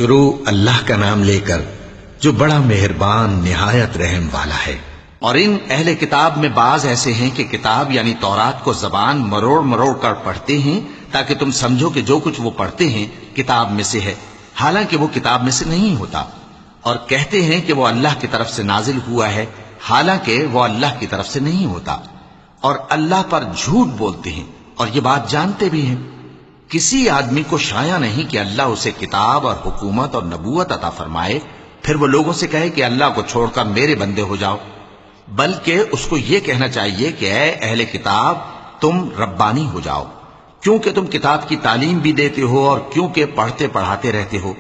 شروع اللہ کا نام لے کر جو بڑا مہربان نہایت رحم والا ہے۔ اور ان اہل کتاب میں بعض ایسے ہیں کہ کتاب یعنی تورات کو زبان مروڑ مروڑ کر پڑھتے ہیں تاکہ تم سمجھو کہ جو کچھ وہ پڑھتے ہیں کتاب میں سے ہے، حالانکہ وہ کتاب میں سے نہیں ہوتا، اور کہتے ہیں کہ وہ اللہ کی طرف سے نازل ہوا ہے، حالانکہ وہ اللہ کی طرف سے نہیں ہوتا، اور اللہ پر جھوٹ بولتے ہیں اور یہ بات جانتے بھی ہیں۔ کسی آدمی کو شایع نہیں کہ اللہ اسے کتاب اور حکومت اور نبوت عطا فرمائے پھر وہ لوگوں سے کہے کہ اللہ کو چھوڑ کر میرے بندے ہو جاؤ، بلکہ اس کو یہ کہنا چاہیے کہ اے اہل کتاب تم ربانی ہو جاؤ، کیونکہ تم کتاب کی تعلیم بھی دیتے ہو اور کیونکہ پڑھتے پڑھاتے رہتے ہو۔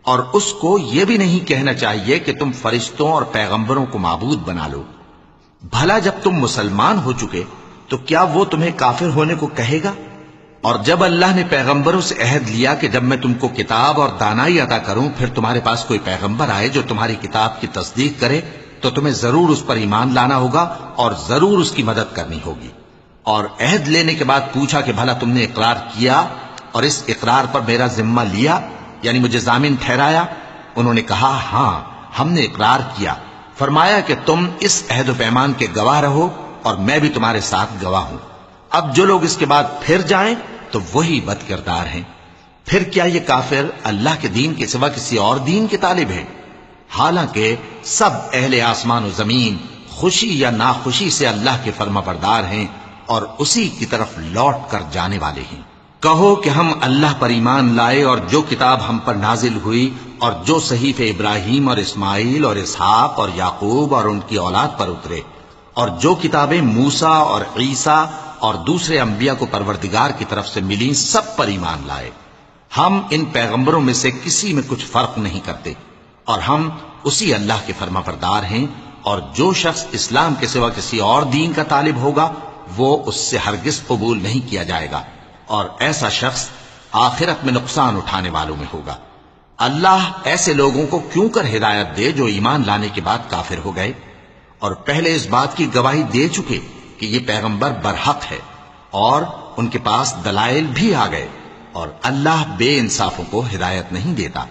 اور اس کو یہ بھی نہیں کہنا چاہیے کہ تم فرشتوں اور پیغمبروں کو معبود بنا لو۔ بھلا جب تم مسلمان ہو چکے تو کیا وہ تمہیں کافر ہونے کو کہے گا؟ اور جب اللہ نے پیغمبروں سے عہد لیا کہ جب میں تم کو کتاب اور دانائی عطا کروں پھر تمہارے پاس کوئی پیغمبر آئے جو تمہاری کتاب کی تصدیق کرے تو تمہیں ضرور اس پر ایمان لانا ہوگا اور ضرور اس کی مدد کرنی ہوگی۔ اور عہد لینے کے بعد پوچھا کہ بھلا تم نے اقرار کیا اور اس اقرار پر میرا ذمہ لیا، یعنی مجھے ضامن ٹھہرایا؟ انہوں نے کہا ہاں ہم نے اقرار کیا۔ فرمایا کہ تم اس عہد و پیمان کے گواہ رہو اور میں بھی تمہارے ساتھ گواہ ہوں۔ اب جو لوگ اس کے بعد پھر جائیں تو وہی بد کردار ہیں۔ پھر کیا یہ کافر اللہ کے دین کے سوا کسی اور دین کے طالب ہیں؟ حالانکہ سب اہل آسمان و زمین خوشی یا ناخوشی سے اللہ کے فرما بردار ہیں اور اسی کی طرف لوٹ کر جانے والے ہیں۔ کہو کہ ہم اللہ پر ایمان لائے اور جو کتاب ہم پر نازل ہوئی اور جو صحیف ابراہیم اور اسماعیل اور اسحاق اور یعقوب اور ان کی اولاد پر اترے اور جو کتابیں موسیٰ اور عیسیٰ اور دوسرے انبیاء کو پروردگار کی طرف سے ملی سب پر ایمان لائے۔ ہم ان پیغمبروں میں سے کسی میں کچھ فرق نہیں کرتے اور ہم اسی اللہ کے فرما بردار ہیں، اور جو شخص اسلام کے سوا کسی اور دین کا طالب ہوگا وہ اس سے ہرگز قبول نہیں کیا جائے گا، اور ایسا شخص آخرت میں نقصان اٹھانے والوں میں ہوگا۔ اللہ ایسے لوگوں کو کیوں کر ہدایت دے جو ایمان لانے کے بعد کافر ہو گئے اور پہلے اس بات کی گواہی دے چکے کہ یہ پیغمبر برحق ہے اور ان کے پاس دلائل بھی آ گئے، اور اللہ بے انصافوں کو ہدایت نہیں دیتا۔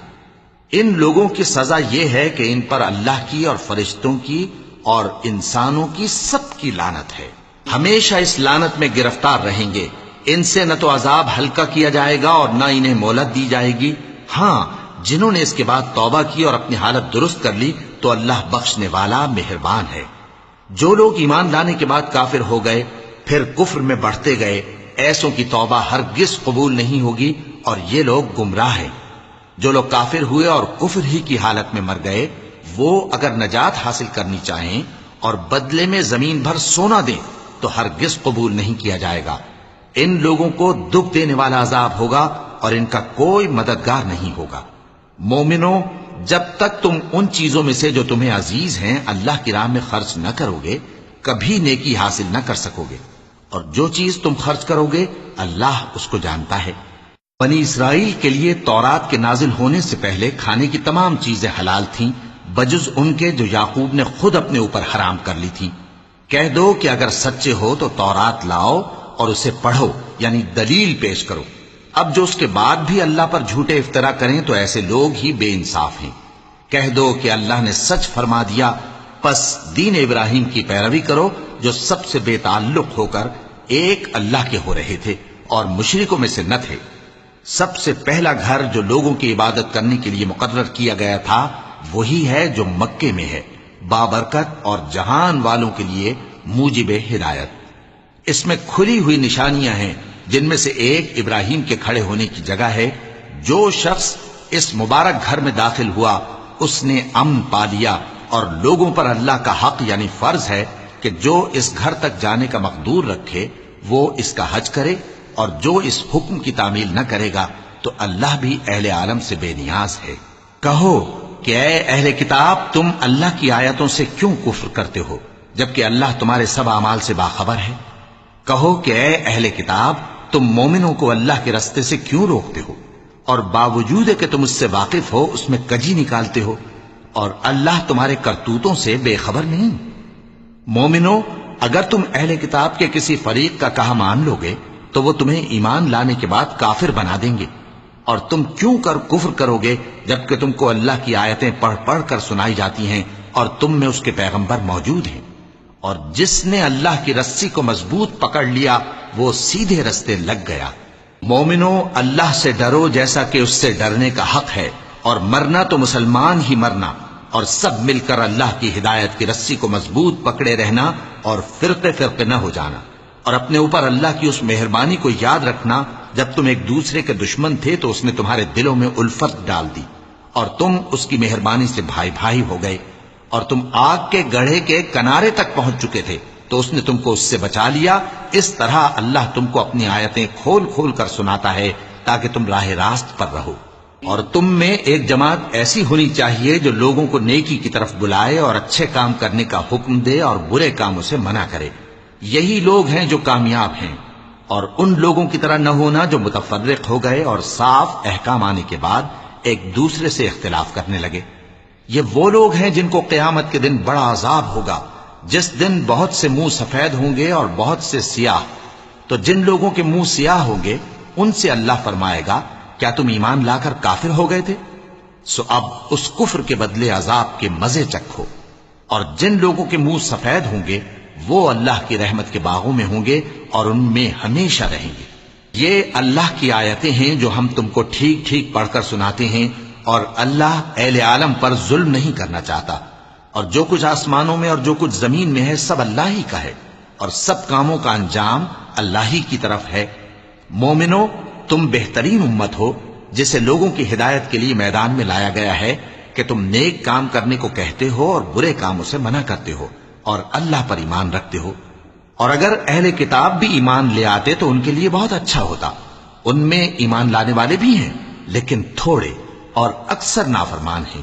ان لوگوں کی سزا یہ ہے کہ ان پر اللہ کی اور فرشتوں کی اور انسانوں کی سب کی لعنت ہے، ہمیشہ اس لعنت میں گرفتار رہیں گے۔ ان سے نہ تو عذاب ہلکا کیا جائے گا اور نہ انہیں مہلت دی جائے گی۔ ہاں جنہوں نے اس کے بعد توبہ کی اور اپنی حالت درست کر لی تو اللہ بخشنے والا مہربان ہے۔ جو لوگ ایمان لانے کے بعد کافر ہو گئے پھر کفر میں بڑھتے گئے ایسوں کی توبہ ہرگز قبول نہیں ہوگی اور یہ لوگ گمراہ ہیں۔ جو لوگ کافر ہوئے اور کفر ہی کی حالت میں مر گئے وہ اگر نجات حاصل کرنی چاہیں اور بدلے میں زمین بھر سونا دیں تو ہرگز قبول نہیں کیا جائے گا۔ ان لوگوں کو دکھ دینے والا عذاب ہوگا اور ان کا کوئی مددگار نہیں ہوگا۔ مومنوں، جب تک تم ان چیزوں میں سے جو تمہیں عزیز ہیں اللہ کی راہ میں خرچ نہ کرو گے کبھی نیکی حاصل نہ کر سکو گے، اور جو چیز تم خرچ کرو گے اللہ اس کو جانتا ہے۔ بنی اسرائیل کے لیے تورات کے نازل ہونے سے پہلے کھانے کی تمام چیزیں حلال تھیں بجز ان کے جو یعقوب نے خود اپنے اوپر حرام کر لی تھی۔ کہہ دو کہ اگر سچے ہو تو تورات لاؤ اور اسے پڑھو، یعنی دلیل پیش کرو۔ اب جو اس کے بعد بھی اللہ پر جھوٹے افطرا کریں تو ایسے لوگ ہی بے انصاف ہیں۔ کہہ دو کہ اللہ نے سچ فرما دیا، پس دین ابراہیم کی پیروی کرو جو سب سے بے تعلق ہو کر ایک اللہ کے ہو رہے تھے اور مشرکوں میں سے نہ تھے۔ سب سے پہلا گھر جو لوگوں کی عبادت کرنے کے لیے مقرر کیا گیا تھا وہی ہے جو مکے میں ہے، بابرکت اور جہان والوں کے لیے موجب ہدایت۔ اس میں کھلی ہوئی نشانیاں ہیں جن میں سے ایک ابراہیم کے کھڑے ہونے کی جگہ ہے۔ جو شخص اس مبارک گھر میں داخل ہوا اس نے امن پا لیا، اور لوگوں پر اللہ کا حق یعنی فرض ہے کہ جو اس گھر تک جانے کا مقدور رکھے وہ اس کا حج کرے، اور جو اس حکم کی تعمیل نہ کرے گا تو اللہ بھی اہل عالم سے بے نیاز ہے۔ کہو کہ اے اہل کتاب تم اللہ کی آیتوں سے کیوں کفر کرتے ہو جبکہ اللہ تمہارے سب اعمال سے باخبر ہے؟ کہو کہ اے اہل کتاب تم مومنوں کو اللہ کے رستے سے کیوں روکتے ہو اور باوجود کہ تم اس سے واقف ہو اس میں کجی نکالتے ہو، اور اللہ تمہارے کرتوتوں سے بے خبر نہیں؟ مومنوں، اگر تم اہل کتاب کے کسی فریق کا کہا مان لو گے تو وہ تمہیں ایمان لانے کے بعد کافر بنا دیں گے، اور تم کیوں کر کفر کرو گے جبکہ تم کو اللہ کی آیتیں پڑھ پڑھ کر سنائی جاتی ہیں اور تم میں اس کے پیغمبر موجود ہیں؟ اور جس نے اللہ کی رسی کو مضبوط پکڑ لیا وہ سیدھے رستے لگ گیا۔ مومنو، اللہ سے ڈرو جیسا کہ اس سے ڈرنے کا حق ہے، اور مرنا تو مسلمان ہی مرنا، اور سب مل کر اللہ کی ہدایت کی رسی کو مضبوط پکڑے رہنا اور فرقے فرقے نہ ہو جانا، اور اپنے اوپر اللہ کی اس مہربانی کو یاد رکھنا جب تم ایک دوسرے کے دشمن تھے تو اس نے تمہارے دلوں میں الفت ڈال دی اور تم اس کی مہربانی سے بھائی بھائی ہو گئے، اور تم آگ کے گڑھے کے کنارے تک پہنچ چکے تھے تو اس نے تم کو اس سے بچا لیا۔ اس طرح اللہ تم کو اپنی آیتیں کھول کھول کر سناتا ہے تاکہ تم راہ راست پر رہو۔ اور تم میں ایک جماعت ایسی ہونی چاہیے جو لوگوں کو نیکی کی طرف بلائے اور اچھے کام کرنے کا حکم دے اور برے کاموں سے منع کرے، یہی لوگ ہیں جو کامیاب ہیں۔ اور ان لوگوں کی طرح نہ ہونا جو متفرق ہو گئے اور صاف احکام آنے کے بعد ایک دوسرے سے اختلاف کرنے لگے۔ یہ وہ لوگ ہیں جن کو قیامت کے دن بڑا عذاب ہوگا، جس دن بہت سے منہ سفید ہوں گے اور بہت سے سیاہ۔ تو جن لوگوں کے منہ سیاہ ہوں گے ان سے اللہ فرمائے گا، کیا تم ایمان لا کر کافر ہو گئے تھے؟ سو اب اس کفر کے بدلے عذاب کے مزے چکھو۔ اور جن لوگوں کے منہ سفید ہوں گے وہ اللہ کی رحمت کے باغوں میں ہوں گے اور ان میں ہمیشہ رہیں گے۔ یہ اللہ کی آیتیں ہیں جو ہم تم کو ٹھیک ٹھیک پڑھ کر سناتے ہیں، اور اللہ اہل عالم پر ظلم نہیں کرنا چاہتا، اور جو کچھ آسمانوں میں اور جو کچھ زمین میں ہے سب اللہ ہی کا ہے، اور سب کاموں کا انجام اللہ ہی کی طرف ہے۔ مومنو، تم بہترین امت ہو جسے لوگوں کی ہدایت کے لیے میدان میں لایا گیا ہے کہ تم نیک کام کرنے کو کہتے ہو اور برے کاموں سے منع کرتے ہو اور اللہ پر ایمان رکھتے ہو۔ اور اگر اہل کتاب بھی ایمان لے آتے تو ان کے لیے بہت اچھا ہوتا، ان میں ایمان لانے والے بھی ہیں لیکن تھوڑے اور اکثر نافرمان ہیں۔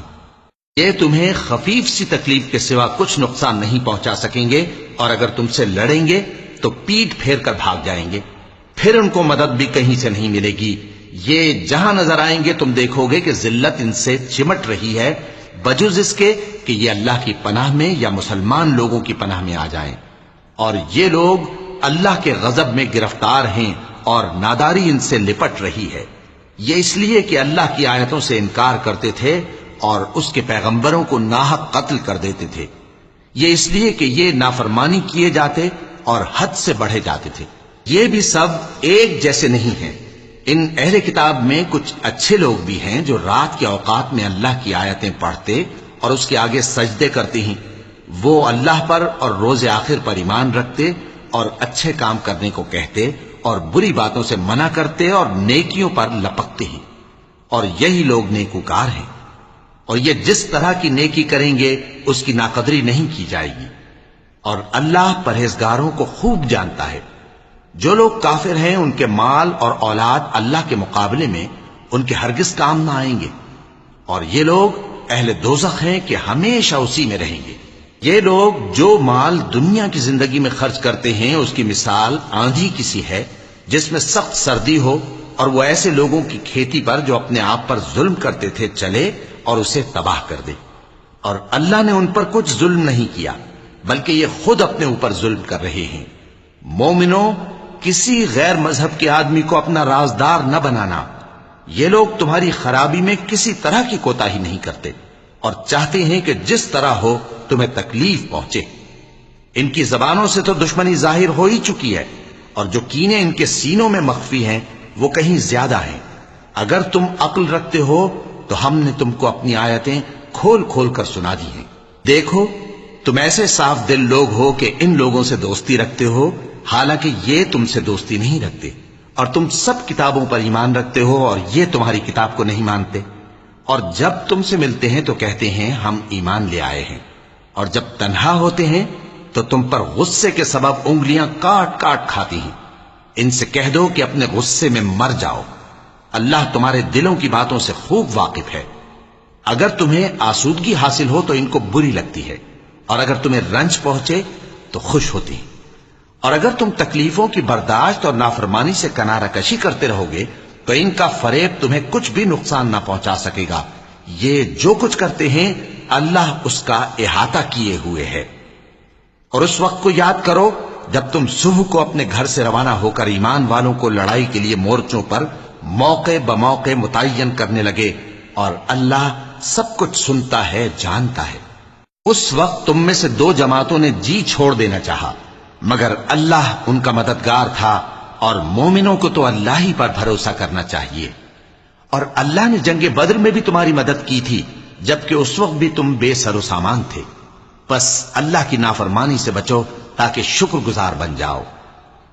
یہ تمہیں خفیف سی تکلیف کے سوا کچھ نقصان نہیں پہنچا سکیں گے، اور اگر تم سے لڑیں گے تو پیٹ پھیر کر بھاگ جائیں گے، پھر ان کو مدد بھی کہیں سے نہیں ملے گی۔ یہ جہاں نظر آئیں گے تم دیکھو گے کہ ذلت ان سے چمٹ رہی ہے، بجز اس کے کہ یہ اللہ کی پناہ میں یا مسلمان لوگوں کی پناہ میں آ جائیں۔ اور یہ لوگ اللہ کے غضب میں گرفتار ہیں اور ناداری ان سے لپٹ رہی ہے۔ یہ اس لیے کہ اللہ کی آیتوں سے انکار کرتے تھے اور اس کے پیغمبروں کو ناحق قتل کر دیتے تھے۔ یہ اس لیے کہ یہ نافرمانی کیے جاتے اور حد سے بڑھے جاتے تھے۔ یہ بھی سب ایک جیسے نہیں ہیں۔ ان اہل کتاب میں کچھ اچھے لوگ بھی ہیں جو رات کے اوقات میں اللہ کی آیتیں پڑھتے اور اس کے آگے سجدے کرتے ہیں۔ وہ اللہ پر اور روز آخر پر ایمان رکھتے اور اچھے کام کرنے کو کہتے اور بری باتوں سے منع کرتے اور نیکیوں پر لپکتے ہیں، اور یہی لوگ نیکوکار ہیں۔ اور یہ جس طرح کی نیکی کریں گے اس کی ناقدری نہیں کی جائے گی، اور اللہ پرہیزگاروں کو خوب جانتا ہے۔ جو لوگ کافر ہیں ان کے مال اور اولاد اللہ کے مقابلے میں ان کے ہرگز کام نہ آئیں گے، اور یہ لوگ اہل دوزخ ہیں کہ ہمیشہ اسی میں رہیں گے۔ یہ لوگ جو مال دنیا کی زندگی میں خرچ کرتے ہیں اس کی مثال آندھی کسی ہے جس میں سخت سردی ہو، اور وہ ایسے لوگوں کی کھیتی پر جو اپنے آپ پر ظلم کرتے تھے چلے اور اسے تباہ کر دے۔ اور اللہ نے ان پر کچھ ظلم نہیں کیا بلکہ یہ خود اپنے اوپر ظلم کر رہے ہیں۔ مومنو، کسی غیر مذہب کے آدمی کو اپنا رازدار نہ بنانا۔ یہ لوگ تمہاری خرابی میں کسی طرح کی کوتاہی نہیں کرتے اور چاہتے ہیں کہ جس طرح ہو تمہیں تکلیف پہنچے۔ ان کی زبانوں سے تو دشمنی ظاہر ہو ہی چکی ہے، اور جو کینے ان کے سینوں میں مخفی ہیں وہ کہیں زیادہ ہیں۔ اگر تم عقل رکھتے ہو تو ہم نے تم کو اپنی آیتیں کھول کھول کر سنا دی ہیں۔ دیکھو، تم ایسے صاف دل لوگ ہو کہ ان لوگوں سے دوستی رکھتے ہو حالانکہ یہ تم سے دوستی نہیں رکھتے، اور تم سب کتابوں پر ایمان رکھتے ہو اور یہ تمہاری کتاب کو نہیں مانتے، اور جب تم سے ملتے ہیں تو کہتے ہیں ہم ایمان لے آئے ہیں، اور جب تنہا ہوتے ہیں تو تم پر غصے کے سبب انگلیاں کاٹ کاٹ کھاتی ہیں۔ ان سے کہہ دو کہ اپنے غصے میں مر جاؤ، اللہ تمہارے دلوں کی باتوں سے خوب واقف ہے۔ اگر تمہیں آسودگی حاصل ہو تو ان کو بری لگتی ہے، اور اگر تمہیں رنج پہنچے تو خوش ہوتی ہیں۔ اور اگر تم تکلیفوں کی برداشت اور نافرمانی سے کنارہ کشی کرتے رہو گے تو ان کا فریب تمہیں کچھ بھی نقصان نہ پہنچا سکے گا۔ یہ جو کچھ کرتے ہیں اللہ اس کا احاطہ کیے ہوئے ہے۔ اور اس وقت کو یاد کرو جب تم صبح کو اپنے گھر سے روانہ ہو کر ایمان والوں کو لڑائی کے لیے مورچوں پر موقع بموقع متعین کرنے لگے، اور اللہ سب کچھ سنتا ہے، جانتا ہے۔ اس وقت تم میں سے دو جماعتوں نے جی چھوڑ دینا چاہا، مگر اللہ ان کا مددگار تھا، اور مومنوں کو تو اللہ ہی پر بھروسہ کرنا چاہیے۔ اور اللہ نے جنگ بدر میں بھی تمہاری مدد کی تھی، جبکہ اس وقت بھی تم بے سر و سامان تھے۔ بس اللہ کی نافرمانی سے بچو تاکہ شکر گزار بن جاؤ۔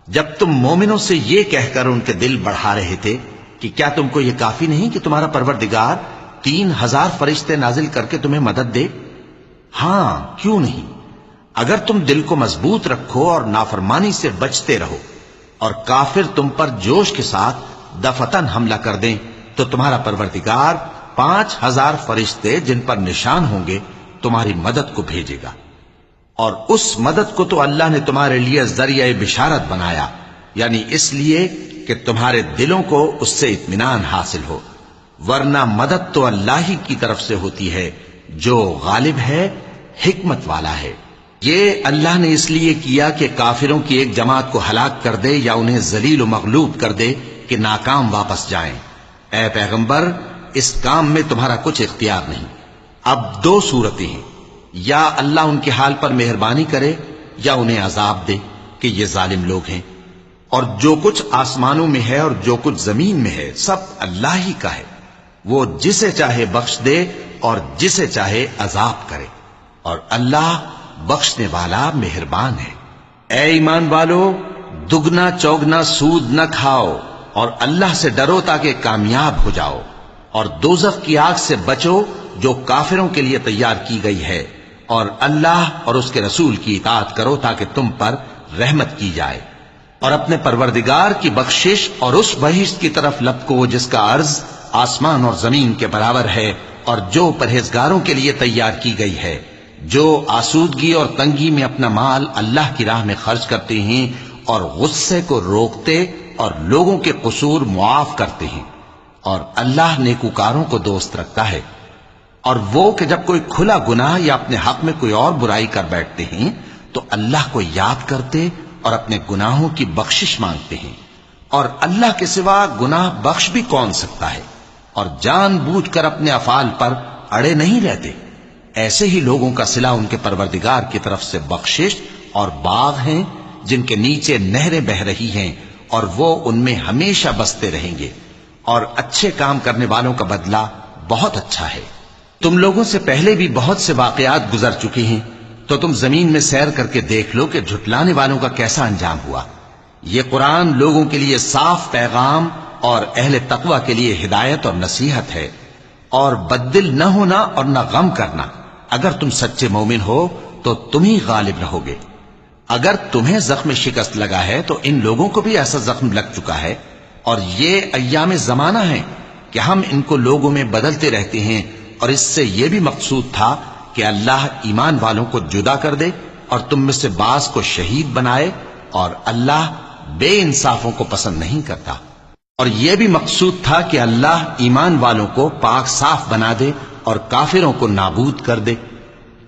جب تم مومنوں سے یہ کہہ کر ان کے دل بڑھا رہے تھے کہ کیا تم کو یہ کافی نہیں کہ تمہارا پروردگار 3000 فرشتے نازل کر کے تمہیں مدد دے؟ ہاں، کیوں نہیں؟ اگر تم دل کو مضبوط رکھو اور نافرمانی سے بچتے رہو، اور کافر تم پر جوش کے ساتھ دفتن حملہ کر دیں، تو تمہارا پروردگار 5000 فرشتے جن پر نشان ہوں گے تمہاری مدد کو بھیجے گا۔ اور اس مدد کو تو اللہ نے تمہارے لیے ذریعہ بشارت بنایا، یعنی اس لیے کہ تمہارے دلوں کو اس سے اطمینان حاصل ہو، ورنہ مدد تو اللہ ہی کی طرف سے ہوتی ہے جو غالب ہے، حکمت والا ہے۔ یہ اللہ نے اس لیے کیا کہ کافروں کی ایک جماعت کو ہلاک کر دے یا انہیں ذلیل و مغلوب کر دے کہ ناکام واپس جائیں۔ اے پیغمبر، اس کام میں تمہارا کچھ اختیار نہیں۔ اب دو صورتیں ہیں، یا اللہ ان کے حال پر مہربانی کرے یا انہیں عذاب دے کہ یہ ظالم لوگ ہیں۔ اور جو کچھ آسمانوں میں ہے اور جو کچھ زمین میں ہے سب اللہ ہی کا ہے، وہ جسے چاہے بخش دے اور جسے چاہے عذاب کرے، اور اللہ بخشنے والا مہربان ہے۔ اے ایمان والو، دگنا چوگنا سود نہ کھاؤ، اور اللہ سے ڈرو تاکہ کامیاب ہو جاؤ، اور دوزخ کی آگ سے بچو جو کافروں کے لیے تیار کی گئی ہے، اور اللہ اور اس کے رسول کی اطاعت کرو تاکہ تم پر رحمت کی جائے، اور اپنے پروردگار کی بخشش اور اس بہشت کی طرف لپکو جس کا عرض آسمان اور زمین کے برابر ہے، اور جو پرہیزگاروں کے لیے تیار کی گئی ہے، جو آسودگی اور تنگی میں اپنا مال اللہ کی راہ میں خرچ کرتے ہیں، اور غصے کو روکتے اور لوگوں کے قصور معاف کرتے ہیں، اور اللہ نیکوکاروں کو دوست رکھتا ہے۔ اور وہ کہ جب کوئی کھلا گناہ یا اپنے حق میں کوئی اور برائی کر بیٹھتے ہیں تو اللہ کو یاد کرتے اور اپنے گناہوں کی بخشش مانگتے ہیں، اور اللہ کے سوا گناہ بخش بھی کون سکتا ہے، اور جان بوجھ کر اپنے افعال پر اڑے نہیں رہتے۔ ایسے ہی لوگوں کا صلہ ان کے پروردگار کی طرف سے بخشش اور باغ ہیں جن کے نیچے نہریں بہ رہی ہیں، اور وہ ان میں ہمیشہ بستے رہیں گے، اور اچھے کام کرنے والوں کا بدلہ بہت اچھا ہے۔ تم لوگوں سے پہلے بھی بہت سے واقعات گزر چکے ہیں، تو تم زمین میں سیر کر کے دیکھ لو کہ جھٹلانے والوں کا کیسا انجام ہوا۔ یہ قرآن لوگوں کے لیے صاف پیغام اور اہل تقوی کے لیے ہدایت اور نصیحت ہے، اور بددل نہ ہونا اور نہ غم کرنا۔ اگر تم سچے مومن ہو تو تم ہی غالب رہو گے۔ اگر تمہیں زخم شکست لگا ہے تو ان لوگوں کو بھی ایسا زخم لگ چکا ہے، اور یہ ایام زمانہ ہیں کہ ہم ان کو لوگوں میں بدلتے رہتے ہیں، اور اس سے یہ بھی مقصود تھا کہ اللہ ایمان والوں کو جدا کر دے اور تم میں سے بعض کو شہید بنائے، اور اللہ بے انصافوں کو پسند نہیں کرتا۔ اور یہ بھی مقصود تھا کہ اللہ ایمان والوں کو پاک صاف بنا دے اور کافروں کو نابود کر دے۔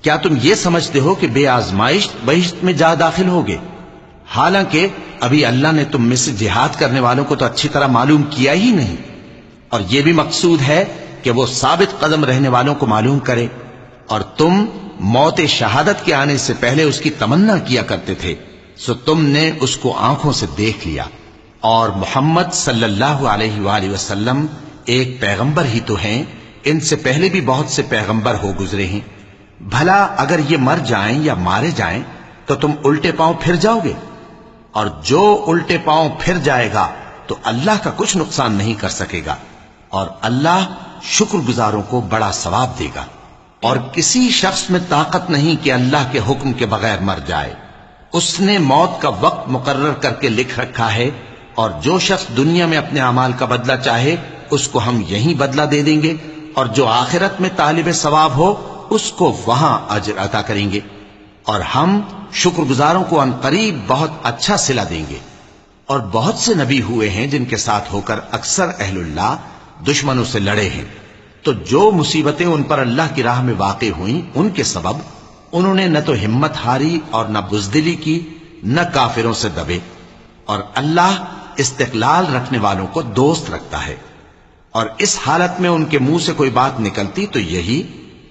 کیا تم یہ سمجھتے ہو کہ بے آزمائش بہشت میں جا داخل ہوگے؟ حالانکہ ابھی اللہ نے تم میں سے جہاد کرنے والوں کو تو اچھی طرح معلوم کیا ہی نہیں، اور یہ بھی مقصود ہے کہ وہ ثابت قدم رہنے والوں کو معلوم کرے۔ اور تم موت شہادت کے آنے سے پہلے اس کی تمنا کیا کرتے تھے، سو تم نے اس کو آنکھوں سے دیکھ لیا۔ اور محمد صلی اللہ علیہ وآلہ وسلم ایک پیغمبر ہی تو ہیں، ان سے پہلے بھی بہت سے پیغمبر ہو گزرے ہیں۔ بھلا اگر یہ مر جائیں یا مارے جائیں تو تم الٹے پاؤں پھر جاؤ گے؟ اور جو الٹے پاؤں پھر جائے گا تو اللہ کا کچھ نقصان نہیں کر سکے گا، اور اللہ شکر گزاروں کو بڑا ثواب دے گا۔ اور کسی شخص میں طاقت نہیں کہ اللہ کے حکم کے بغیر مر جائے، اس نے موت کا وقت مقرر کر کے لکھ رکھا ہے، اور جو شخص دنیا میں اپنے اعمال کا بدلہ چاہے اس کو ہم یہیں بدلہ دے دیں گے، اور جو آخرت میں طالب ثواب ہو اس کو وہاں اجر عطا کریں گے، اور ہم شکر گزاروں کو ان قریب بہت اچھا صلہ دیں گے۔ اور بہت سے نبی ہوئے ہیں جن کے ساتھ ہو کر اکثر اہل اللہ دشمنوں سے لڑے ہیں، تو جو مصیبتیں ان پر اللہ کی راہ میں واقع ہوئیں ان کے سبب انہوں نے نہ تو ہمت ہاری اور نہ بزدلی کی، نہ کافروں سے دبے، اور اللہ استقلال رکھنے والوں کو دوست رکھتا ہے، اور اس حالت میں ان کے منہ سے کوئی بات نکلتی تو یہی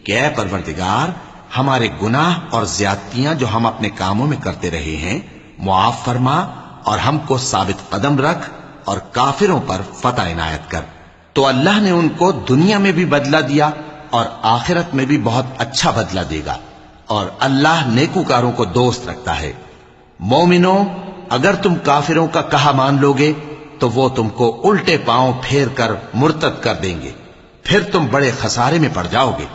کہ اے پروردگار، ہمارے گناہ اور زیادتیاں جو ہم اپنے کاموں میں کرتے رہے ہیں معاف فرما، اور ہم کو ثابت قدم رکھ اور کافروں پر فتح عنایت کر۔ تو اللہ نے ان کو دنیا میں بھی بدلہ دیا اور آخرت میں بھی بہت اچھا بدلہ دے گا، اور اللہ نیکوکاروں کو دوست رکھتا ہے۔ مومنو، اگر تم کافروں کا کہا مان لوگے تو وہ تم کو الٹے پاؤں پھیر کر مرتد کر دیں گے، پھر تم بڑے خسارے میں پڑ جاؤ گے۔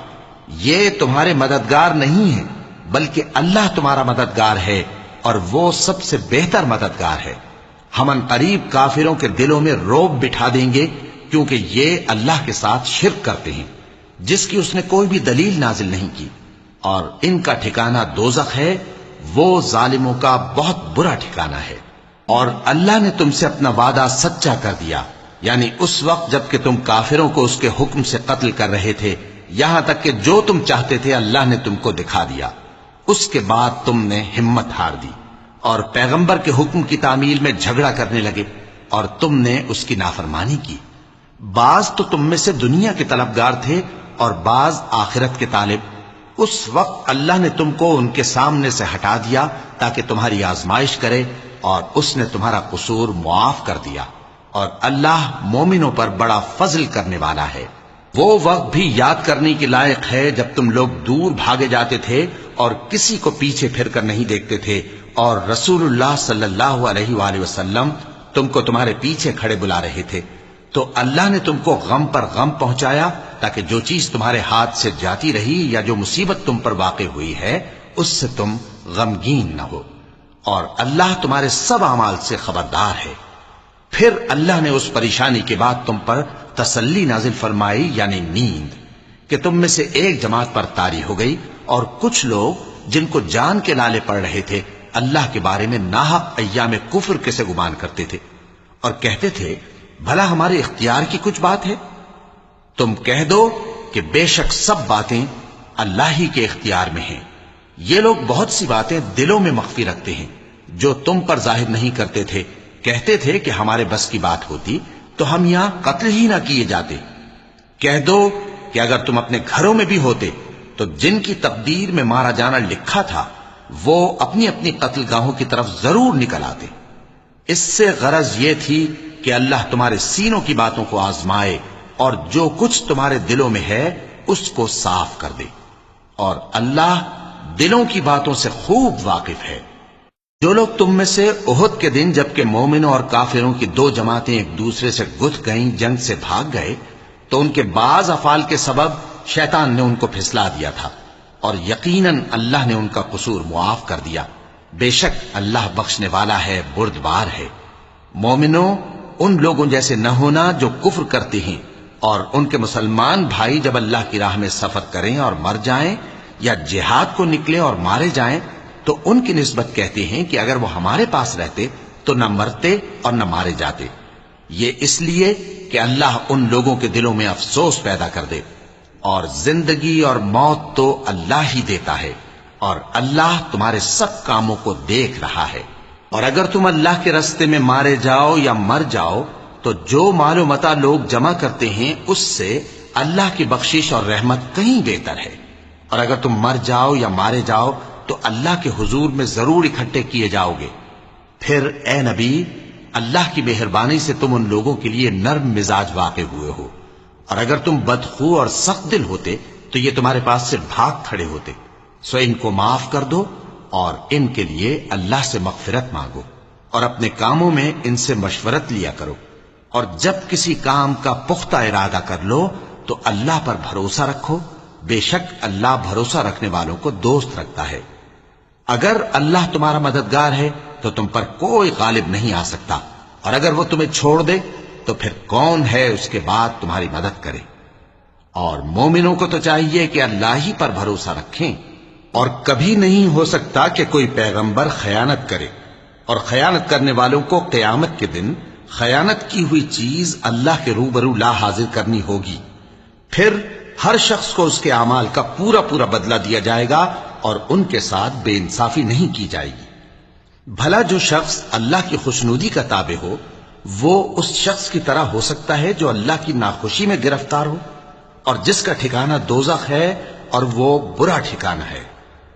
یہ تمہارے مددگار نہیں ہیں، بلکہ اللہ تمہارا مددگار ہے، اور وہ سب سے بہتر مددگار ہے۔ ہم ان قریب کافروں کے دلوں میں رعب بٹھا دیں گے، کیونکہ یہ اللہ کے ساتھ شرک کرتے ہیں جس کی اس نے کوئی بھی دلیل نازل نہیں کی، اور ان کا ٹھکانہ دوزخ ہے، وہ ظالموں کا بہت برا ٹھکانہ ہے۔ اور اللہ نے تم سے اپنا وعدہ سچا کر دیا، یعنی اس وقت جب کہ تم کافروں کو اس کے حکم سے قتل کر رہے تھے، یہاں تک کہ جو تم چاہتے تھے اللہ نے تم کو دکھا دیا۔ اس کے بعد تم نے ہمت ہار دی اور پیغمبر کے حکم کی تعمیل میں جھگڑا کرنے لگے، اور تم نے اس کی نافرمانی کی۔ بعض تو تم میں سے دنیا کے طلبگار تھے اور بعض آخرت کے طالب۔ اس وقت اللہ نے تم کو ان کے سامنے سے ہٹا دیا تاکہ تمہاری آزمائش کرے، اور اس نے تمہارا قصور معاف کر دیا، اور اللہ مومنوں پر بڑا فضل کرنے والا ہے۔ وہ وقت بھی یاد کرنے کے لائق ہے جب تم لوگ دور بھاگے جاتے تھے اور کسی کو پیچھے پھر کر نہیں دیکھتے تھے، اور رسول اللہ صلی اللہ علیہ وآلہ وسلم تم کو تمہارے پیچھے کھڑے بلا رہے تھے، تو اللہ نے تم کو غم پر غم پہنچایا تاکہ جو چیز تمہارے ہاتھ سے جاتی رہی یا جو مصیبت تم پر واقع ہوئی ہے اس سے تم غمگین نہ ہو، اور اللہ تمہارے سب اعمال سے خبردار ہے۔ پھر اللہ نے اس پریشانی کے بعد تم پر تسلی نازل فرمائی، یعنی نیند، کہ تم میں سے ایک جماعت پر طاری ہو گئی، اور کچھ لوگ جن کو جان کے لالے پڑ رہے تھے اللہ کے بارے میں ناحق ایام کفر کے سے گمان کرتے تھے، اور کہتے تھے بھلا ہمارے اختیار کی کچھ بات ہے؟ تم کہہ دو کہ بے شک سب باتیں اللہ ہی کے اختیار میں ہیں۔ یہ لوگ بہت سی باتیں دلوں میں مخفی رکھتے ہیں جو تم پر ظاہر نہیں کرتے تھے۔ کہتے تھے کہ ہمارے بس کی بات ہوتی تو ہم یہاں قتل ہی نہ کیے جاتے۔ کہہ دو کہ اگر تم اپنے گھروں میں بھی ہوتے تو جن کی تقدیر میں مارا جانا لکھا تھا وہ اپنی اپنی قتل گاہوں کی طرف ضرور نکل آتے۔ اس سے غرض یہ تھی کہ اللہ تمہارے سینوں کی باتوں کو آزمائے اور جو کچھ تمہارے دلوں میں ہے اس کو صاف کر دے، اور اللہ دلوں کی باتوں سے خوب واقف ہے۔ جو لوگ تم میں سے احد کے دن جبکہ مومنوں اور کافروں کی دو جماعتیں ایک دوسرے سے گتھ گئیں جنگ سے بھاگ گئے تو ان کے بعض افعال کے سبب شیطان نے ان کو پھسلا دیا تھا، اور یقیناً اللہ نے ان کا قصور معاف کر دیا۔ بے شک اللہ بخشنے والا ہے، بردبار ہے۔ مومنوں، ان لوگوں جیسے نہ ہونا جو کفر کرتے ہیں، اور ان کے مسلمان بھائی جب اللہ کی راہ میں سفر کریں اور مر جائیں یا جہاد کو نکلیں اور مارے جائیں تو ان کی نسبت کہتے ہیں کہ اگر وہ ہمارے پاس رہتے تو نہ مرتے اور نہ مارے جاتے۔ یہ اس لیے کہ اللہ ان لوگوں کے دلوں میں افسوس پیدا کر دے، اور زندگی اور موت تو اللہ ہی دیتا ہے، اور اللہ تمہارے سب کاموں کو دیکھ رہا ہے۔ اور اگر تم اللہ کے راستے میں مارے جاؤ یا مر جاؤ تو جو مال و متاع لوگ جمع کرتے ہیں اس سے اللہ کی بخشش اور رحمت کہیں بہتر ہے، اور اگر تم مر جاؤ یا مارے جاؤ تو اللہ کے حضور میں ضرور اکٹھے کیے جاؤ گے۔ پھر اے نبی، اللہ کی مہربانی سے تم ان لوگوں کے لیے نرم مزاج واقع ہوئے ہو، اور اگر تم بدخو اور سخت دل ہوتے تو یہ تمہارے پاس سے بھاگ کھڑے ہوتے۔ سو ان کو معاف کر دو اور ان کے لیے اللہ سے مغفرت مانگو، اور اپنے کاموں میں ان سے مشورت لیا کرو، اور جب کسی کام کا پختہ ارادہ کر لو تو اللہ پر بھروسہ رکھو، بے شک اللہ بھروسہ رکھنے والوں کو دوست رکھتا ہے۔ اگر اللہ تمہارا مددگار ہے تو تم پر کوئی غالب نہیں آ سکتا، اور اگر وہ تمہیں چھوڑ دے تو پھر کون ہے اس کے بعد تمہاری مدد کرے۔ اور مومنوں کو تو چاہیے کہ اللہ ہی پر بھروسہ رکھیں، اور کبھی نہیں ہو سکتا کہ کوئی پیغمبر خیانت کرے، اور خیانت کرنے والوں کو قیامت کے دن خیانت کی ہوئی چیز اللہ کے روبرو لا حاضر کرنی ہوگی۔ پھر ہر شخص کو اس کے اعمال کا پورا پورا بدلہ دیا جائے گا، اور ان کے ساتھ بے انصافی نہیں کی جائے گی۔ بھلا جو شخص اللہ کی خوشنودی کا تابع ہو وہ اس شخص کی طرح ہو سکتا ہے جو اللہ کی ناخوشی میں گرفتار ہو اور جس کا ٹھکانہ دوزخ ہے اور وہ برا ٹھکانہ ہے۔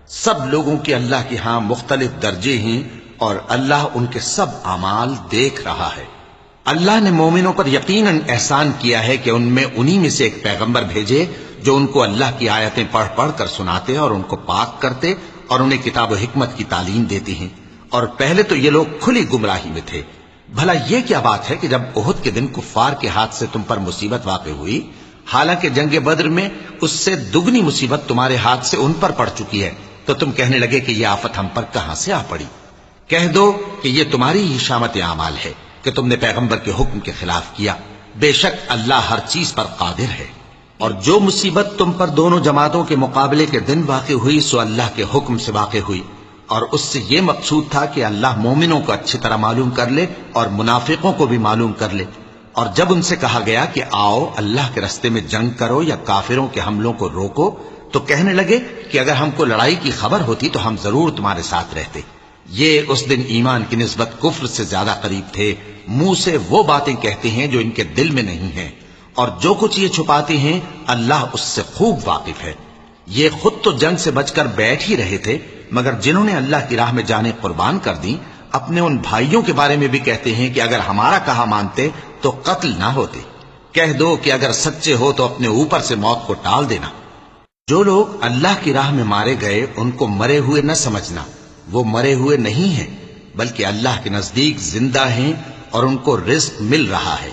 سب لوگوں کے اللہ کے ہاں مختلف درجے ہیں اور اللہ ان کے سب اعمال دیکھ رہا ہے۔ اللہ نے مومنوں پر یقیناً احسان کیا ہے کہ ان میں انہی میں سے ایک پیغمبر بھیجے جو ان کو اللہ کی آیتیں پڑھ پڑھ کر سناتے اور ان کو پاک کرتے اور انہیں کتاب و حکمت کی تعلیم دیتے ہیں، اور پہلے تو یہ لوگ کھلی گمراہی میں تھے۔ بھلا یہ کیا بات ہے کہ جب احد کے دن کفار کے ہاتھ سے تم پر مصیبت واقع ہوئی، حالانکہ جنگ بدر میں اس سے دگنی مصیبت تمہارے ہاتھ سے ان پر پڑ چکی ہے، تو تم کہنے لگے کہ یہ آفت ہم پر کہاں سے آ پڑی؟ کہہ دو کہ یہ تمہاری ہی شامت اعمال ہے کہ تم نے پیغمبر کے حکم کے خلاف کیا، بے شک اللہ ہر چیز پر قادر ہے۔ اور جو مصیبت تم پر دونوں جماعتوں کے مقابلے کے دن واقع ہوئی سو اللہ کے حکم سے واقع ہوئی، اور اس سے یہ مقصود تھا کہ اللہ مومنوں کو اچھی طرح معلوم کر لے اور منافقوں کو بھی معلوم کر لے۔ اور جب ان سے کہا گیا کہ آؤ اللہ کے رستے میں جنگ کرو یا کافروں کے حملوں کو روکو، تو کہنے لگے کہ اگر ہم کو لڑائی کی خبر ہوتی تو ہم ضرور تمہارے ساتھ رہتے۔ یہ اس دن ایمان کی نسبت کفر سے زیادہ قریب تھے، منہ سے وہ باتیں کہتے ہیں جو ان کے دل میں نہیں ہیں، اور جو کچھ یہ چھپاتے ہیں اللہ اس سے خوب واقف ہے۔ یہ خود تو جنگ سے بچ کر بیٹھ ہی رہے تھے، مگر جنہوں نے اللہ کی راہ میں جانیں قربان کر دیں اپنے ان بھائیوں کے بارے میں بھی کہتے ہیں کہ اگر ہمارا کہا مانتے تو قتل نہ ہوتے۔ کہہ دو کہ اگر سچے ہو تو اپنے اوپر سے موت کو ٹال دینا۔ جو لوگ اللہ کی راہ میں مارے گئے ان کو مرے ہوئے نہ سمجھنا، وہ مرے ہوئے نہیں ہیں بلکہ اللہ کے نزدیک زندہ ہیں اور ان کو رزق مل رہا ہے۔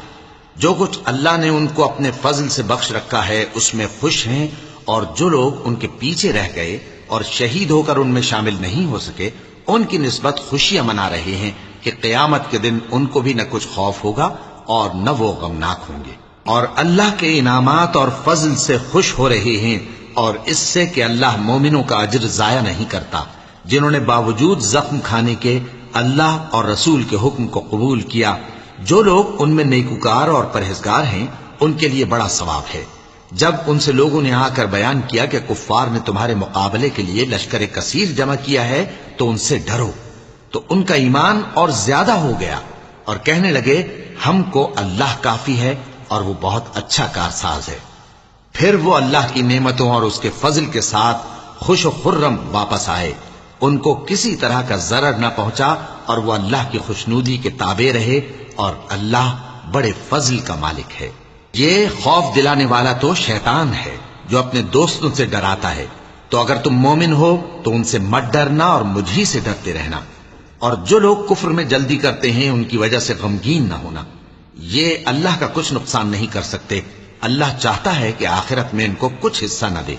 جو کچھ اللہ نے ان کو اپنے فضل سے بخش رکھا ہے اس میں خوش ہیں، اور جو لوگ ان کے پیچھے رہ گئے اور شہید ہو کر ان میں شامل نہیں ہو سکے ان کی نسبت خوشیاں منا رہے ہیں کہ قیامت کے دن ان کو بھی نہ کچھ خوف ہوگا اور نہ وہ غمناک ہوں گے، اور اللہ کے انعامات اور فضل سے خوش ہو رہے ہیں، اور اس سے کہ اللہ مومنوں کا اجر ضائع نہیں کرتا جنہوں نے باوجود زخم کھانے کے اللہ اور رسول کے حکم کو قبول کیا۔ جو لوگ ان میں نیکوکار اور پرہیزگار ہیں ان کے لیے بڑا ثواب ہے۔ جب ان سے لوگوں نے آ کر بیان کیا کہ کفار نے تمہارے مقابلے کے لیے لشکر کثیر جمع کیا ہے تو ان سے ڈرو، تو ان کا ایمان اور زیادہ ہو گیا اور کہنے لگے ہم کو اللہ کافی ہے اور وہ بہت اچھا کارساز ہے۔ پھر وہ اللہ کی نعمتوں اور اس کے فضل کے ساتھ خوش و خرم واپس آئے، ان کو کسی طرح کا ضرر نہ پہنچا اور وہ اللہ کی خوشنودی کے تابع رہے، اور اللہ بڑے فضل کا مالک ہے۔ یہ خوف دلانے والا تو شیطان ہے جو اپنے دوستوں سے ڈراتا ہے، تو اگر تم مومن ہو تو ان سے مت ڈرنا اور مجھ ہی سے ڈرتے رہنا، اور جو لوگ کفر میں جلدی کرتے ہیں ان کی وجہ سے غمگین نہ ہونا، یہ اللہ کا کچھ نقصان نہیں کر سکتے۔ اللہ چاہتا ہے کہ آخرت میں ان کو کچھ حصہ نہ دے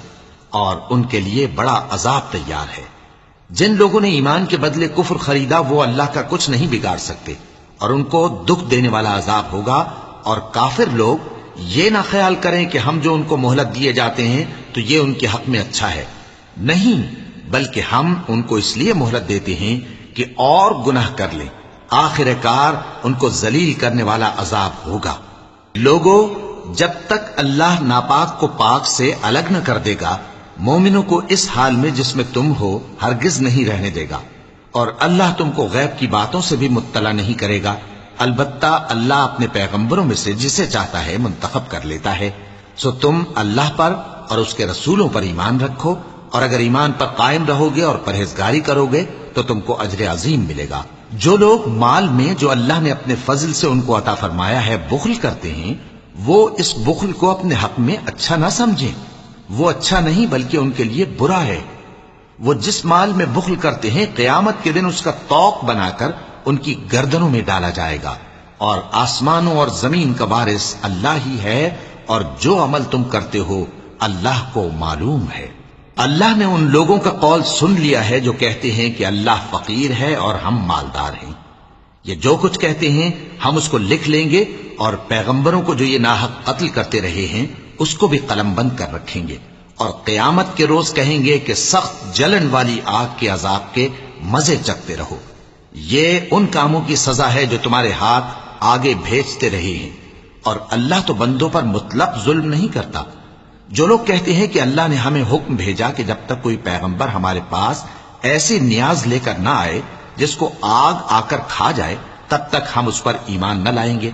اور ان کے لیے بڑا عذاب تیار ہے۔ جن لوگوں نے ایمان کے بدلے کفر خریدا وہ اللہ کا کچھ نہیں بگاڑ سکتے، اور ان کو دکھ دینے والا عذاب ہوگا۔ اور کافر لوگ یہ نہ خیال کریں کہ ہم جو ان کو مہلت دیے جاتے ہیں تو یہ ان کے حق میں اچھا ہے، نہیں، بلکہ ہم ان کو اس لیے مہلت دیتے ہیں کہ اور گناہ کر لیں، آخر کار ان کو ذلیل کرنے والا عذاب ہوگا۔ لوگوں، جب تک اللہ ناپاک کو پاک سے الگ نہ کر دے گا مومنوں کو اس حال میں جس میں تم ہو ہرگز نہیں رہنے دے گا، اور اللہ تم کو غیب کی باتوں سے بھی مطلع نہیں کرے گا، البتہ اللہ اپنے پیغمبروں میں سے جسے چاہتا ہے منتخب کر لیتا ہے۔ سو تم اللہ پر اور اس کے رسولوں پر ایمان رکھو، اور اگر ایمان پر قائم رہو گے اور پرہیزگاری کرو گے تو تم کو اجر عظیم ملے گا۔ جو لوگ مال میں جو اللہ نے اپنے فضل سے ان کو عطا فرمایا ہے بخل کرتے ہیں، وہ اس بخل کو اپنے حق میں اچھا نہ سمجھیں، وہ اچھا نہیں بلکہ ان کے لیے برا ہے۔ وہ جس مال میں بخل کرتے ہیں قیامت کے دن اس کا طوق بنا کر ان کی گردنوں میں ڈالا جائے گا، اور آسمانوں اور زمین کا وارث اللہ ہی ہے، اور جو عمل تم کرتے ہو اللہ کو معلوم ہے۔ اللہ نے ان لوگوں کا قول سن لیا ہے جو کہتے ہیں کہ اللہ فقیر ہے اور ہم مالدار ہیں۔ یہ جو کچھ کہتے ہیں ہم اس کو لکھ لیں گے، اور پیغمبروں کو جو یہ ناحق قتل کرتے رہے ہیں اس کو بھی قلم بند کر رکھیں گے، اور قیامت کے روز کہیں گے کہ سخت جلن والی آگ کے عذاب کے مزے چکتے رہو۔ یہ ان کاموں کی سزا ہے جو تمہارے ہاتھ آگے بھیجتے رہے ہیں، اور اللہ تو بندوں پر مطلق ظلم نہیں کرتا۔ جو لوگ کہتے ہیں کہ اللہ نے ہمیں حکم بھیجا کہ جب تک کوئی پیغمبر ہمارے پاس ایسی نیاز لے کر نہ آئے جس کو آگ آ کر کھا جائے، تب تک ہم اس پر ایمان نہ لائیں گے۔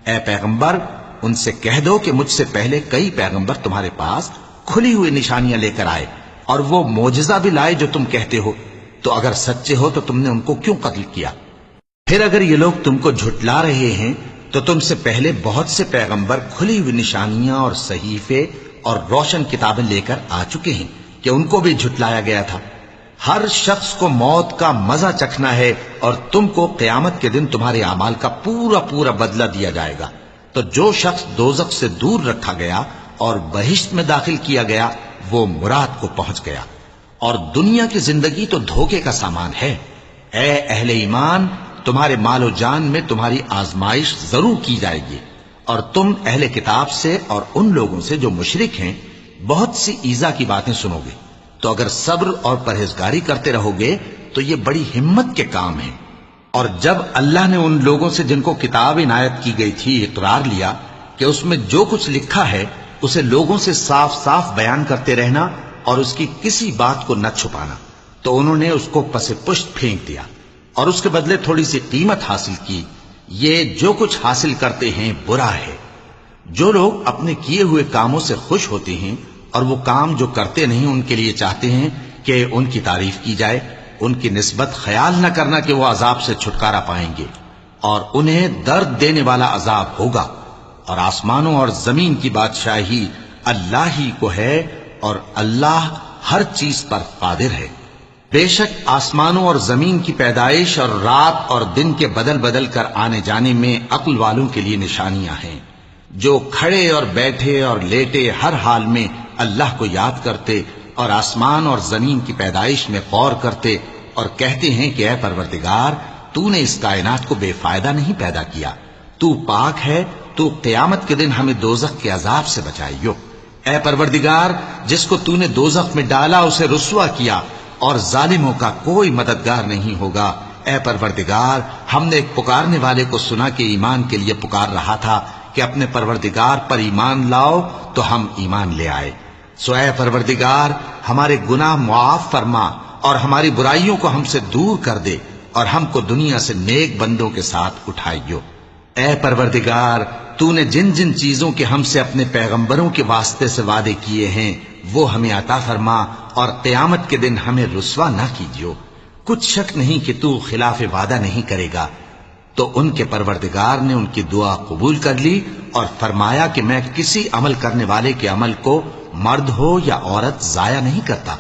اے پیغمبر ان سے کہہ دو کہ مجھ سے پہلے کئی پیغمبر تمہارے پاس کھلی ہوئی نشانیاں لے کر آئے اور وہ معجزہ بھی لائے جو تم کہتے ہو، تو اگر سچے ہو تو تم نے ان کو کیوں قتل کیا؟ پھر اگر یہ لوگ تم کو جھٹلا رہے ہیں تو تم سے پہلے بہت سے پیغمبر کھلی ہوئی نشانیاں اور صحیفے اور روشن کتابیں لے کر آ چکے ہیں کہ ان کو بھی جھٹلایا گیا تھا۔ ہر شخص کو موت کا مزہ چکھنا ہے اور تم کو قیامت کے دن تمہارے اعمال کا پورا پورا بدلہ دیا جائے گا۔ تو جو شخص دوزخ سے دور رکھا گیا اور بہشت میں داخل کیا گیا وہ مراد کو پہنچ گیا، اور دنیا کی زندگی تو دھوکے کا سامان ہے۔ اے اہل ایمان تمہارے مال و جان میں تمہاری آزمائش ضرور کی جائے گی، اور تم اہل کتاب سے اور ان لوگوں سے جو مشرک ہیں بہت سی ایذا کی باتیں سنو گے، تو اگر صبر اور پرہیزگاری کرتے رہو گے تو یہ بڑی ہمت کے کام ہیں۔ اور جب اللہ نے ان لوگوں سے جن کو کتاب عنایت کی گئی تھی اقرار لیا کہ اس میں جو کچھ لکھا ہے اسے لوگوں سے صاف صاف بیان کرتے رہنا اور اس کی کسی بات کو نہ چھپانا، تو انہوں نے اس کو پس پشت پھینک دیا اور اس کے بدلے تھوڑی سی قیمت حاصل کی۔ یہ جو کچھ حاصل کرتے ہیں برا ہے۔ جو لوگ اپنے کیے ہوئے کاموں سے خوش ہوتے ہیں اور وہ کام جو کرتے نہیں ان کے لیے چاہتے ہیں کہ ان کی تعریف کی جائے، ان کی نسبت خیال نہ کرنا کہ وہ عذاب سے چھٹکارا پائیں گے، اور انہیں درد دینے والا عذاب ہوگا۔ اور آسمانوں اور زمین کی بادشاہی اللہ ہی کو ہے، اور اللہ ہر چیز پر قادر ہے۔ بے شک آسمانوں اور زمین کی پیدائش اور رات اور دن کے بدل بدل کر آنے جانے میں عقل والوں کے لیے نشانیاں ہیں، جو کھڑے اور بیٹھے اور لیٹے ہر حال میں اللہ کو یاد کرتے اور آسمان اور زمین کی پیدائش میں غور کرتے اور کہتے ہیں کہ اے پروردگار تو نے اس کائنات کو بے فائدہ نہیں پیدا کیا، تو پاک ہے، تو قیامت کے دن ہمیں دوزخ کے عذاب سے بچائیو۔ اے پروردگار جس کو تو نے دوزخ میں ڈالا اسے رسوا کیا، اور ظالموں کا کوئی مددگار نہیں ہوگا۔ اے پروردگار ہم نے ایک پکارنے والے کو سنا کہ ایمان کے لیے پکار رہا تھا کہ اپنے پروردگار پر ایمان لاؤ، تو ہم ایمان لے آئے۔ سو اے پروردگار ہمارے گناہ معاف فرما اور ہماری برائیوں کو ہم سے دور کر دے، اور ہم کو دنیا سے نیک بندوں کے ساتھ اٹھائیو۔ اے پروردگار تو نے جن جن چیزوں کے ہم سے اپنے پیغمبروں کے واسطے سے وعدے کیے ہیں وہ ہمیں عطا فرما، اور قیامت کے دن ہمیں رسوا نہ کیجیو۔ کچھ شک نہیں کہ تو خلاف وعدہ نہیں کرے گا۔ تو ان کے پروردگار نے ان کی دعا قبول کر لی اور فرمایا کہ میں کسی عمل کرنے والے کے عمل کو مرد ہو یا عورت ضائع نہیں کرتا۔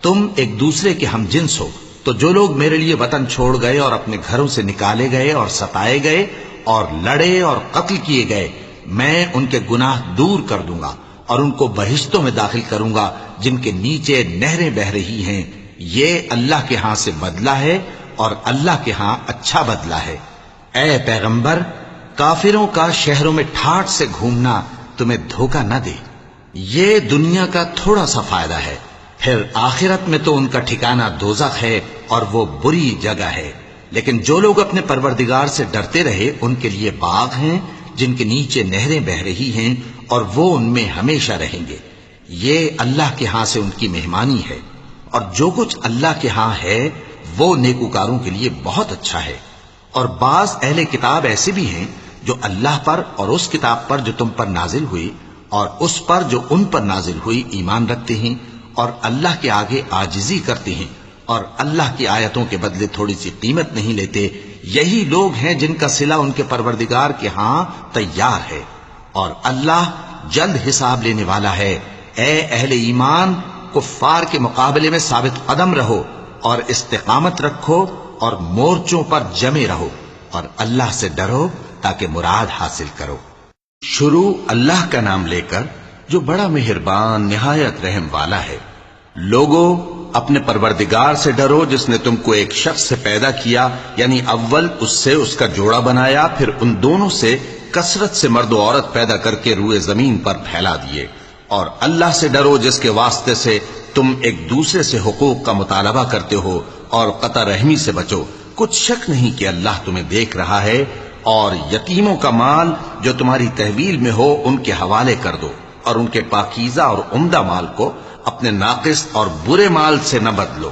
تم ایک دوسرے کے ہم جنس ہو، تو جو لوگ میرے لیے وطن چھوڑ گئے اور اپنے گھروں سے نکالے گئے اور ستائے گئے اور لڑے اور قتل کیے گئے، میں ان کے گناہ دور کر دوں گا اور ان کو بہشتوں میں داخل کروں گا جن کے نیچے نہریں بہ رہی ہیں۔ یہ اللہ کے ہاں سے بدلہ ہے اور اللہ کے ہاں اچھا بدلہ ہے۔ اے پیغمبر کافروں کا شہروں میں ٹھاٹھ سے گھومنا تمہیں دھوکہ نہ دے، یہ دنیا کا تھوڑا سا فائدہ ہے، پھر آخرت میں تو ان کا ٹھکانہ دوزخ ہے اور وہ بری جگہ ہے۔ لیکن جو لوگ اپنے پروردگار سے ڈرتے رہے ان کے لیے باغ ہیں جن کے نیچے نہریں بہ رہی ہیں، اور وہ ان میں ہمیشہ رہیں گے۔ یہ اللہ کے ہاں سے ان کی مہمانی ہے، اور جو کچھ اللہ کے ہاں ہے وہ نیکوکاروں کے لیے بہت اچھا ہے۔ اور بعض اہل کتاب ایسے بھی ہیں جو اللہ پر اور اس کتاب پر جو تم پر نازل ہوئی اور اس پر جو ان پر نازل ہوئی ایمان رکھتے ہیں، اور اللہ کے آگے عاجزی کرتے ہیں، اور اللہ کی آیتوں کے بدلے تھوڑی سی قیمت نہیں لیتے۔ یہی لوگ ہیں جن کا صلہ ان کے پروردگار کے ہاں تیار ہے، اور اللہ جلد حساب لینے والا ہے۔ اے اہل ایمان کفار کے مقابلے میں ثابت قدم رہو اور استقامت رکھو اور مورچوں پر جمے رہو، اور اللہ سے ڈرو تاکہ مراد حاصل کرو۔ شروع اللہ کا نام لے کر جو بڑا مہربان نہایت رحم والا ہے۔ لوگو اپنے پروردگار سے ڈرو جس نے تم کو ایک شخص سے پیدا کیا، یعنی اول اس سے اس کا جوڑا بنایا، پھر ان دونوں سے کثرت سے مرد و عورت پیدا کر کے روئے زمین پر پھیلا دیے۔ اور اللہ سے ڈرو جس کے واسطے سے تم ایک دوسرے سے حقوق کا مطالبہ کرتے ہو، اور قطع رحمی سے بچو۔ کچھ شک نہیں کہ اللہ تمہیں دیکھ رہا ہے۔ اور یتیموں کا مال جو تمہاری تحویل میں ہو ان کے حوالے کر دو، اور ان کے پاکیزہ اور عمدہ مال کو اپنے ناقص اور برے مال سے نہ بدلو۔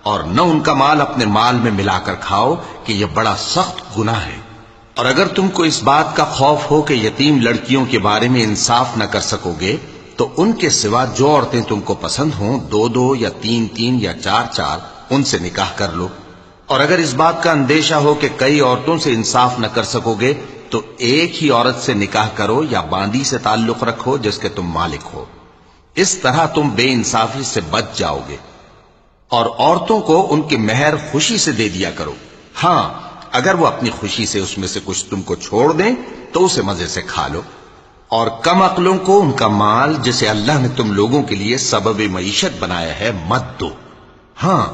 اور نہ ان کا مال اپنے مال میں ملا کر کھاؤ کہ یہ بڑا سخت گناہ ہے۔ اور اگر تم کو اس بات کا خوف ہو کہ یتیم لڑکیوں کے بارے میں انصاف نہ کر سکو گے تو ان کے سوا جو عورتیں تم کو پسند ہوں 2 یا 3 یا 4 ان سے نکاح کر لو۔ اور اگر اس بات کا اندیشہ ہو کہ کئی عورتوں سے انصاف نہ کر سکو گے تو ایک ہی عورت سے نکاح کرو یا باندی سے تعلق رکھو جس کے تم مالک ہو، اس طرح تم بے انصافی سے بچ جاؤ گے۔ اور عورتوں کو ان کے مہر خوشی سے دے دیا کرو، ہاں اگر وہ اپنی خوشی سے اس میں سے کچھ تم کو چھوڑ دیں تو اسے مزے سے کھا لو۔ اور کم عقلوں کو ان کا مال جسے اللہ نے تم لوگوں کے لیے سبب معیشت بنایا ہے مت دو، ہاں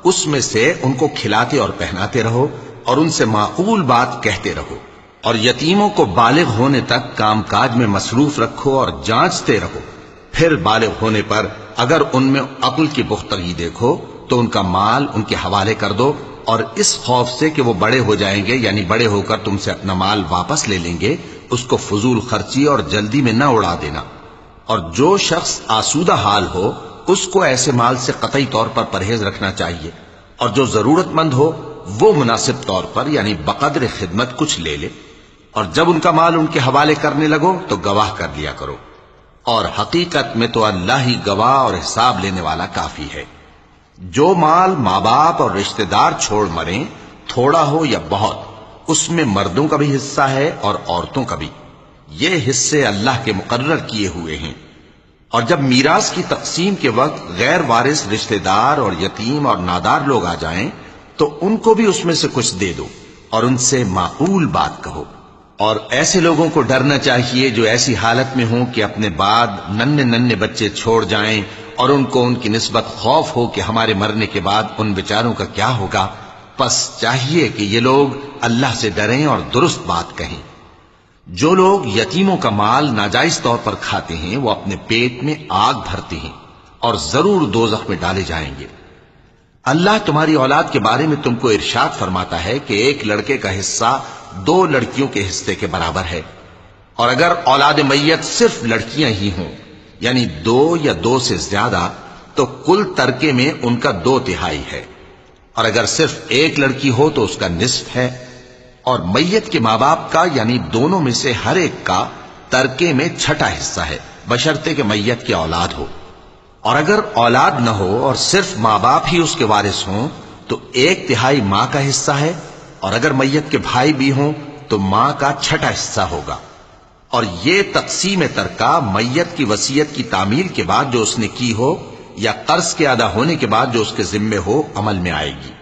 اس میں سے ان کو کھلاتے اور پہناتے رہو اور ان سے معقول بات کہتے رہو۔ اور یتیموں کو بالغ ہونے تک کام کاج میں مصروف رکھو اور جانچتے رہو، پھر بالغ ہونے پر اگر ان میں عقل کی پختگی دیکھو تو ان کا مال ان کے حوالے کر دو، اور اس خوف سے کہ وہ بڑے ہو جائیں گے یعنی بڑے ہو کر تم سے اپنا مال واپس لے لیں گے، اس کو فضول خرچی اور جلدی میں نہ اڑا دینا۔ اور جو شخص آسودہ حال ہو اس کو ایسے مال سے قطعی طور پر پرہیز رکھنا چاہیے، اور جو ضرورت مند ہو وہ مناسب طور پر یعنی بقدر خدمت کچھ لے لے۔ اور جب ان کا مال ان کے حوالے کرنے لگو تو گواہ کر لیا کرو، اور حقیقت میں تو اللہ ہی گواہ اور حساب لینے والا کافی ہے۔ جو مال ماں باپ اور رشتہ دار چھوڑ مریں، تھوڑا ہو یا بہت، اس میں مردوں کا بھی حصہ ہے اور عورتوں کا بھی، یہ حصے اللہ کے مقرر کیے ہوئے ہیں۔ اور جب میراث کی تقسیم کے وقت غیر وارث رشتہ دار اور یتیم اور نادار لوگ آ جائیں تو ان کو بھی اس میں سے کچھ دے دو اور ان سے معقول بات کہو۔ اور ایسے لوگوں کو ڈرنا چاہیے جو ایسی حالت میں ہوں کہ اپنے بعد ننھے بچے چھوڑ جائیں اور ان کو ان کی نسبت خوف ہو کہ ہمارے مرنے کے بعد ان بیچاروں کا کیا ہوگا، پس چاہیے کہ یہ لوگ اللہ سے ڈریں اور درست بات کہیں۔ جو لوگ یتیموں کا مال ناجائز طور پر کھاتے ہیں وہ اپنے پیٹ میں آگ بھرتے ہیں اور ضرور دوزخ میں ڈالے جائیں گے۔ اللہ تمہاری اولاد کے بارے میں تم کو ارشاد فرماتا ہے کہ ایک لڑکے کا حصہ 2 لڑکیوں کے حصے کے برابر ہے، اور اگر اولاد میت صرف لڑکیاں ہی ہوں یعنی 2 یا 2 سے زیادہ تو کل ترکے میں ان کا 2/3 ہے، اور اگر صرف ایک لڑکی ہو تو اس کا نصف ہے، اور میت کے ماں باپ کا یعنی دونوں میں سے ہر ایک کا ترکے میں 6واں حصہ ہے بشرطے کہ میت کی اولاد ہو۔ اور اگر اولاد نہ ہو اور صرف ماں باپ ہی اس کے وارث ہوں تو 1/3 ماں کا حصہ ہے، اور اگر میت کے بھائی بھی ہوں تو ماں کا 6واں حصہ ہوگا۔ اور یہ تقسیم ترکہ میت کی وصیت کی تعمیل کے بعد جو اس نے کی ہو یا قرض کے ادا ہونے کے بعد جو اس کے ذمے ہو عمل میں آئے گی۔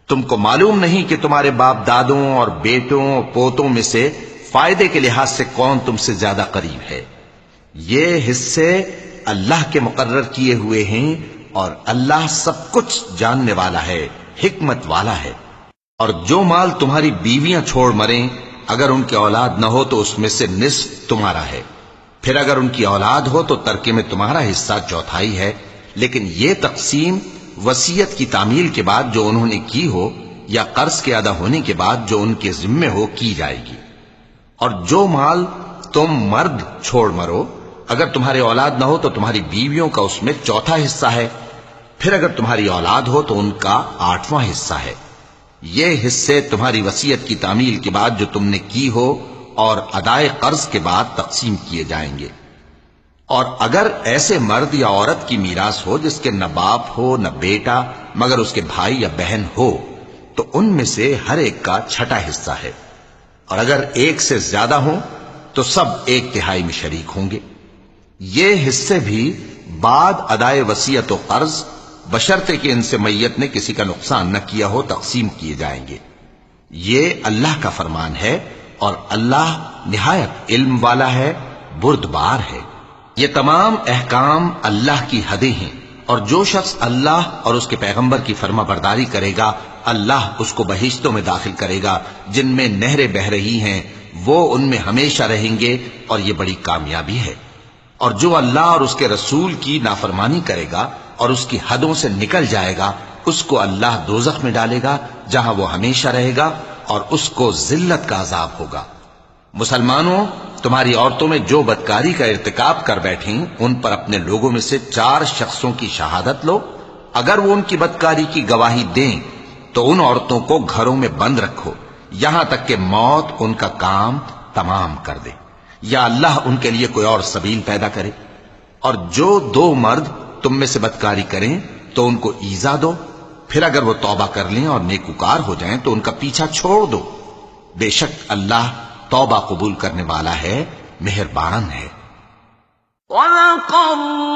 تم کو معلوم نہیں کہ تمہارے باپ دادوں اور بیٹوں اور پوتوں میں سے فائدے کے لحاظ سے کون تم سے زیادہ قریب ہے۔ یہ حصے اللہ کے مقرر کیے ہوئے ہیں، اور اللہ سب کچھ جاننے والا ہے، حکمت والا ہے۔ اور جو مال تمہاری بیویاں چھوڑ مریں اگر ان کی اولاد نہ ہو تو اس میں سے نصف تمہارا ہے، پھر اگر ان کی اولاد ہو تو ترکے میں تمہارا حصہ 1/4 ہے، لیکن یہ تقسیم وصیت کی تعمیل کے بعد جو انہوں نے کی ہو یا قرض کے ادا ہونے کے بعد جو ان کے ذمے ہو کی جائے گی۔ اور جو مال تم مرد چھوڑ مرو اگر تمہارے اولاد نہ ہو تو تمہاری بیویوں کا اس میں 1/4 حصہ ہے، پھر اگر تمہاری اولاد ہو تو ان کا 8واں حصہ ہے۔ یہ حصے تمہاری وصیت کی تعمیل کے بعد جو تم نے کی ہو اور ادائے قرض کے بعد تقسیم کیے جائیں گے۔ اور اگر ایسے مرد یا عورت کی میراث ہو جس کے نہ باپ ہو نہ بیٹا مگر اس کے بھائی یا بہن ہو تو ان میں سے ہر ایک کا 6واں حصہ ہے، اور اگر ایک سے زیادہ ہوں تو سب 1/3 میں شریک ہوں گے۔ یہ حصے بھی بعد ادائے وصیت و قرض بشرطے کہ ان سے میت نے کسی کا نقصان نہ کیا ہو تقسیم کیے جائیں گے۔ یہ اللہ کا فرمان ہے، اور اللہ نہایت علم والا ہے، بردبار ہے۔ یہ تمام احکام اللہ کی حدیں ہیں، اور جو شخص اللہ اور اس کے پیغمبر کی فرما برداری کرے گا اللہ اس کو بہشتوں میں داخل کرے گا جن میں نہریں بہ رہی ہیں، وہ ان میں ہمیشہ رہیں گے، اور یہ بڑی کامیابی ہے۔ اور جو اللہ اور اس کے رسول کی نافرمانی کرے گا اور اس کی حدوں سے نکل جائے گا اس کو اللہ دوزخ میں ڈالے گا جہاں وہ ہمیشہ رہے گا، اور اس کو ذلت کا عذاب ہوگا۔ مسلمانوں، تمہاری عورتوں میں جو بدکاری کا ارتکاب کر بیٹھیں ان پر اپنے لوگوں میں سے 4 شخصوں کی شہادت لو، اگر وہ ان کی بدکاری کی گواہی دیں تو ان عورتوں کو گھروں میں بند رکھو یہاں تک کہ موت ان کا کام تمام کر دے، یا اللہ ان کے لیے کوئی اور سبیل پیدا کرے۔ اور جو دو مرد تم میں سے بدکاری کریں تو ان کو ایذا دو، پھر اگر وہ توبہ کر لیں اور نیکوکار ہو جائیں تو ان کا پیچھا چھوڑ دو، بے شک اللہ توبہ قبول کرنے والا ہے، مہربان ہے۔ وَلَقَدْ